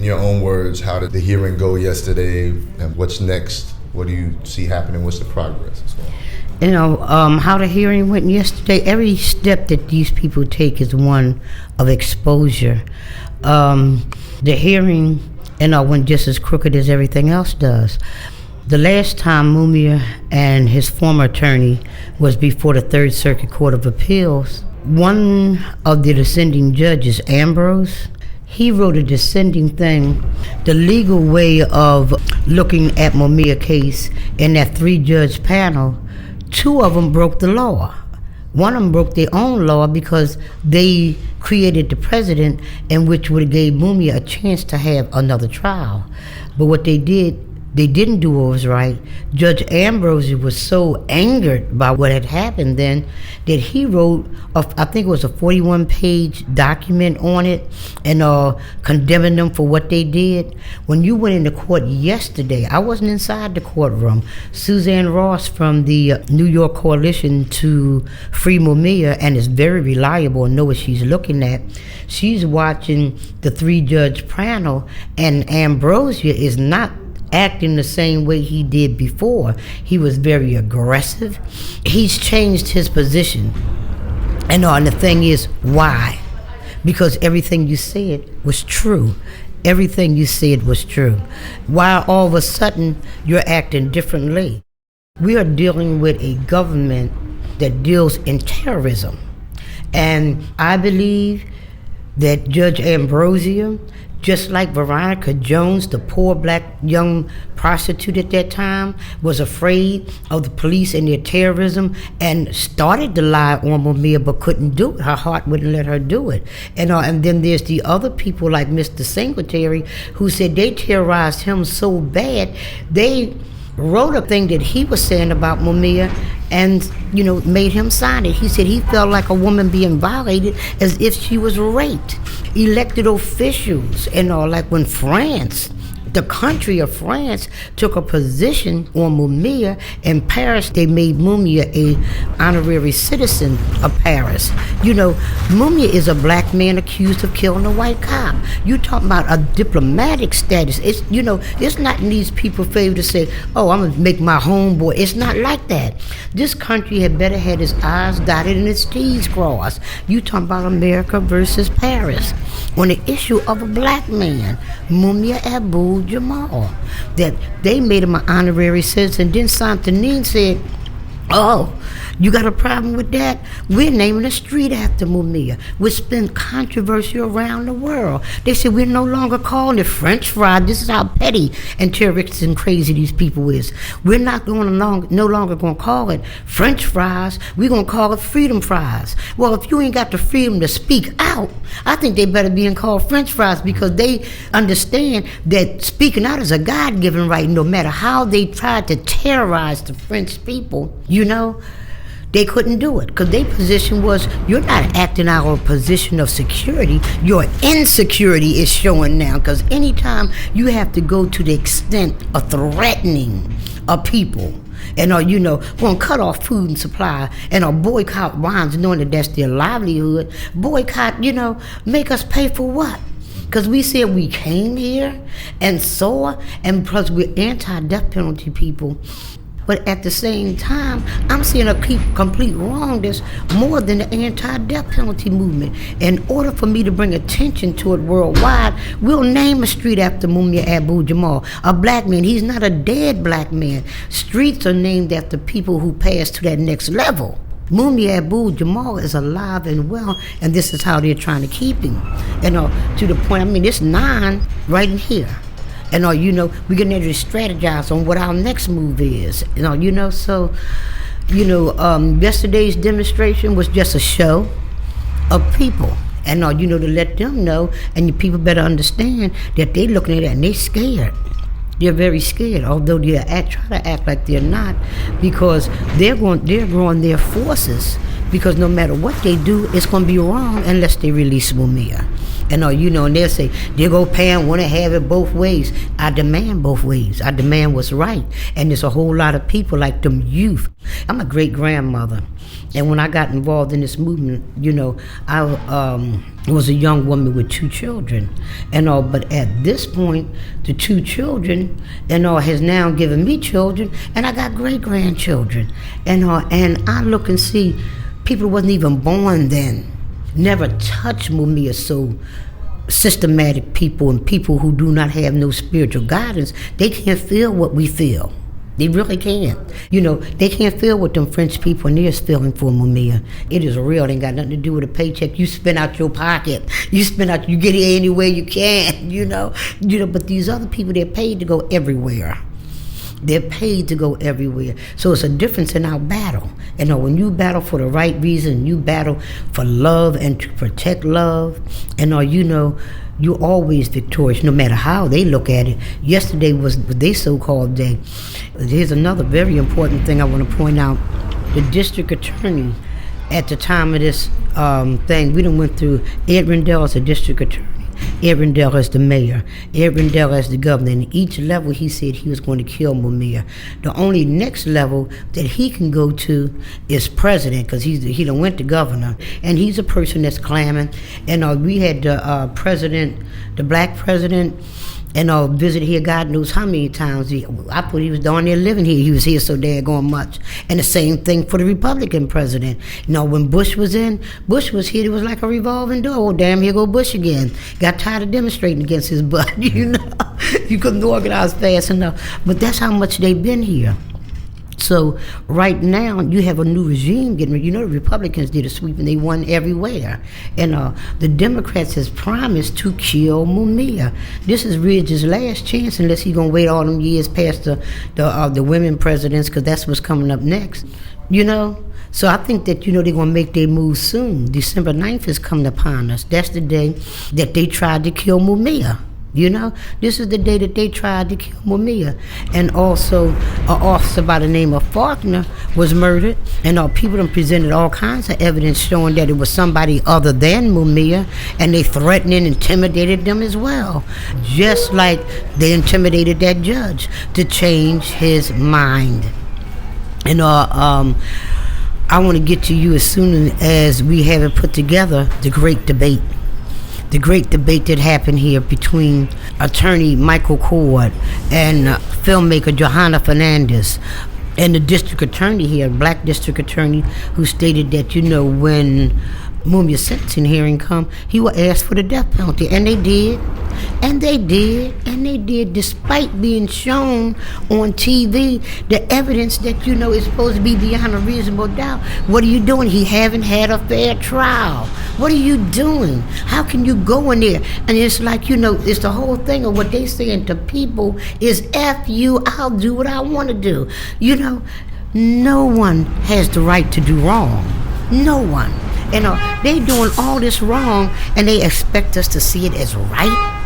In your own words, how did the hearing go yesterday, and what's next? What do you see happening? What's the progress? How the hearing went yesterday, every step that these people take is one of exposure. The hearing, went just as crooked as everything else does. The last time Mumia and his former attorney was before the Third Circuit Court of Appeals, one of the dissenting judges, Ambrose, he wrote a dissenting thing, the legal way of looking at Mumia case in that 3-judge panel. 2 of them broke the law. One of them broke their own law because they created the precedent in which would have gave Mumia a chance to have another trial. But what they didn't do what was right. Judge Ambrose was so angered by what had happened then that he wrote, I think it was a 41-page document on it, and condemning them for what they did. When you went into court yesterday, I wasn't inside the courtroom. Suzanne Ross from the New York Coalition to Free Mumia, and is very reliable and know what she's looking at. She's watching the 3-judge panel, and Ambrosia is not acting the same way he did before. He was very aggressive. He's changed his position. And the thing is, why? Because everything you said was true. Everything you said was true. Why all of a sudden you're acting differently? We are dealing with a government that deals in terrorism. And I believe that Judge Ambrosia, just like Veronica Jones, the poor black young prostitute at that time, was afraid of the police and their terrorism and started to lie on Mumia but couldn't do it. Her heart wouldn't let her do it. And then there's the other people like Mr. Singletary who said they terrorized him so bad, they wrote a thing that he was saying about Mumia and, made him sign it. He said he felt like a woman being violated as if she was raped. Elected officials like when France, the country of France, took a position on Mumia. In Paris, they made Mumia a honorary citizen of Paris. Mumia is a black man accused of killing a white cop. You talking about a diplomatic status. It's not in these people's favor to say, oh, I'm gonna make my homeboy. It's not like that. This country had better had its I's dotted and its T's crossed. You talking about America versus Paris. On the issue of a black man, Mumia Abu-Jamal, that they made him an honorary citizen. Then Santanine said, oh, you got a problem with that? We're naming a street after Mumia, which been controversy around the world. They said we're no longer calling it French fry. This is how petty and terrorist and crazy these people is. We're not no longer going to call it French fries. We're going to call it freedom fries. Well, if you ain't got the freedom to speak out, I think they better be called French fries, because they understand that speaking out is a God-given right. No matter how they tried to terrorize the French people, they couldn't do it, because their position was, you're not acting out of a position of security. Your insecurity is showing now, because anytime you have to go to the extent of threatening a people, and going to cut off food and supply, and boycott wines, knowing that that's their livelihood. Boycott, make us pay for what? Because we said we came here and saw, and plus we're anti-death penalty people. But at the same time, I'm seeing a complete wrongness more than the anti-death penalty movement. In order for me to bring attention to it worldwide, we'll name a street after Mumia Abu-Jamal, a black man. He's not a dead black man. Streets are named after people who passed to that next level. Mumia Abu-Jamal is alive and well, and this is how they're trying to keep him. To the point, it's 9 right in here. And we're getting ready to strategize on what our next move is. Yesterday's demonstration was just a show of people. And to let them know, and the people better understand that they're looking at it and they're scared. They're very scared, although they try to act like they're not, because they're growing their forces, because no matter what they do, it's going to be wrong unless they release Mumia. And and they'll say, there go Pam, want to have it both ways. I demand both ways. I demand what's right. And there's a whole lot of people like them youth. I'm a great grandmother. And when I got involved in this movement, I was a young woman with 2 children. But at this point, the 2 children, has now given me children, and I got great-grandchildren. And I look and see people wasn't even born then. Never touched Mumia, so systematic people and people who do not have no spiritual guidance, they can't feel what we feel. They really can't. They can't feel what them French people and they're feeling for Mumia. It is real. It ain't got nothing to do with a paycheck. You spend out your pocket. You get it any way you can, But these other people, they're paid to go everywhere. They're paid to go everywhere. So it's a difference in our battle. When you battle for the right reason, you battle for love and to protect love, you're always victorious, no matter how they look at it. Yesterday was their so-called day. Here's another very important thing I want to point out. The district attorney, at the time of this thing, we done went through Ed Rendell as a district attorney, Ed Rendell as the mayor, Ed Rendell as the governor. And each level he said he was going to kill Mumia. The only next level that he can go to is president, because he done went to governor, and he's a person that's clamming. And we had the president, the black president, visit here God knows how many times. I thought he was down there living here. He was here so daggone much. And the same thing for the Republican president. When Bush was here, it was like a revolving door. Oh, damn, here go Bush again. Got tired of demonstrating against his butt, You couldn't organize fast enough. But that's how much they've been here. So right now, you have a new regime getting ready. The Republicans did a sweep and they won everywhere. And the Democrats has promised to kill Mumia. This is Ridge's last chance, unless he's going to wait all them years past the women presidents, because that's what's coming up next. So I think that, they're going to make their move soon. December 9th is coming upon us. That's the day that they tried to kill Mumia. This is the day that they tried to kill Mumia. And also, an officer by the name of Faulkner was murdered. And people have presented all kinds of evidence showing that it was somebody other than Mumia. And they threatened and intimidated them as well. Just like they intimidated that judge to change his mind. And I want to get to you as soon as we have it put together, the great debate. The great debate that happened here between attorney Michael Cord and filmmaker Johanna Fernandez and the district attorney here, black district attorney, who stated that, when Mumia's sentencing hearing come, he will ask for the death penalty. And they did. And they did, despite being shown on TV the evidence that, is supposed to be beyond a reasonable doubt. What are you doing? He haven't had a fair trial. What are you doing? How can you go in there? And it's like, it's the whole thing of what they saying to people is, F you, I'll do what I want to do. No one has the right to do wrong. No one. They doing all this wrong, and they expect us to see it as right.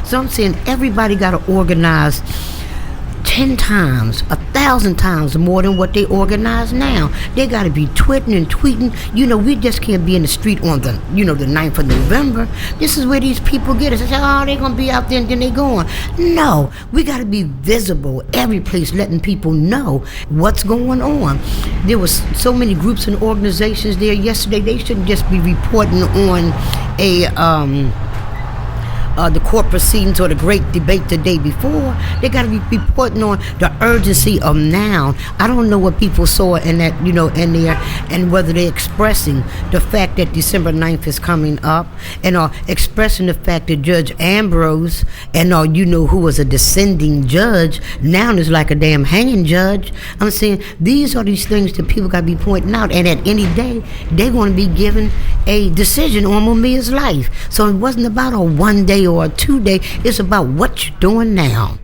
So I'm saying everybody got to organize 10 times, 1,000 times more than what they organize now. They got to be twitting and tweeting. We just can't be in the street on the 9th of November. This is where these people get us. They say, oh, they're going to be out there and then they going. No, we got to be visible every place, letting people know what's going on. There was so many groups and organizations there yesterday. They shouldn't just be reporting on the court proceedings or the great debate the day before. They got to be reporting on the urgency of now. I don't know what people saw in that, in there, and whether they're expressing the fact that December 9th is coming up, and expressing the fact that Judge Ambrose, and who was a descending judge, now is like a damn hanging judge. I'm saying these are these things that people got to be pointing out, and at any day, they're going to be given a decision on Mumia's life. So it wasn't about a 1 day or a 2 day, it's about what you're doing now.